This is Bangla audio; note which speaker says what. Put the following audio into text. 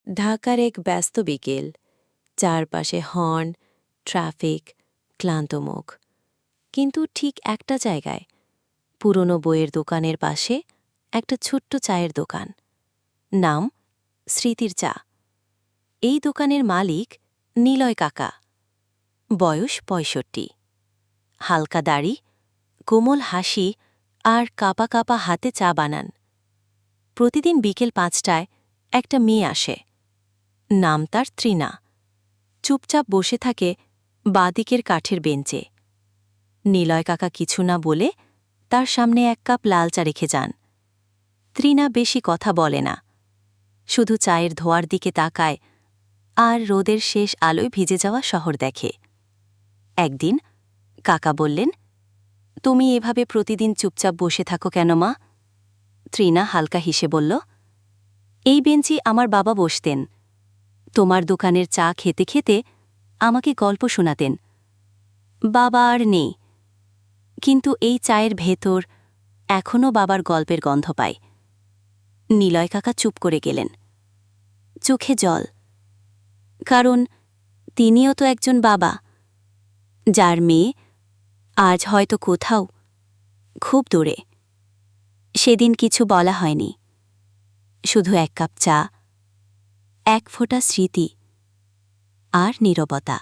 Speaker 1: ঢাকার এক ব্যস্ত বিকেল, চারপাশে হর্ন, ট্রাফিক, ক্লান্ত মুখ। কিন্তু ঠিক একটা জায়গায়, পুরনো বইয়ের দোকানের পাশে একটা ছোট্ট চায়ের দোকান। নাম স্মৃতির চা। এই দোকানের মালিক নিলয় কাকা। বয়স ৬৫। হালকা দাড়ি, কোমল হাসি আর কাপা কাপা হাতে চা বানান। প্রতিদিন বিকেল ৫টায় একটা মেয়ে আসে। নাম তার তৃণা। চুপচাপ বসে থাকে বাঁদিকের কাঠের বেঞ্চে। নিলয় কাকা কিছু না বলে তার সামনে ১ কাপ লাল চা রেখে যান। তৃণা বেশি কথা বলে না, শুধু চায়ের ধোয়ার দিকে তাকায় আর রোদের শেষ আলোয় ভিজে যাওয়া শহর দেখে। একদিন কাকা বললেন, তুমি এভাবে প্রতিদিন চুপচাপ বসে থাকো কেন মা? তৃণা হালকা হেসে বলল, এই বেঞ্চি আমার বাবা বসতেন। তোমার দোকানের চা খেতে খেতে আমাকে গল্প শোনাতেন। বাবা আর নেই, কিন্তু এই চায়ের ভেতর এখনও বাবার গল্পের গন্ধ পায়। নিলয় কাকা চুপ করে গেলেন, চোখে জল। কারণ তিনিও তো একজন বাবা, যার মেয়ে আজ হয়তো কোথাও, খুব দূরে। সেদিন কিছু বলা হয়নি, শুধু ১ কাপ চা, ১ ফোঁটা স্মৃতি আর নীরবতা।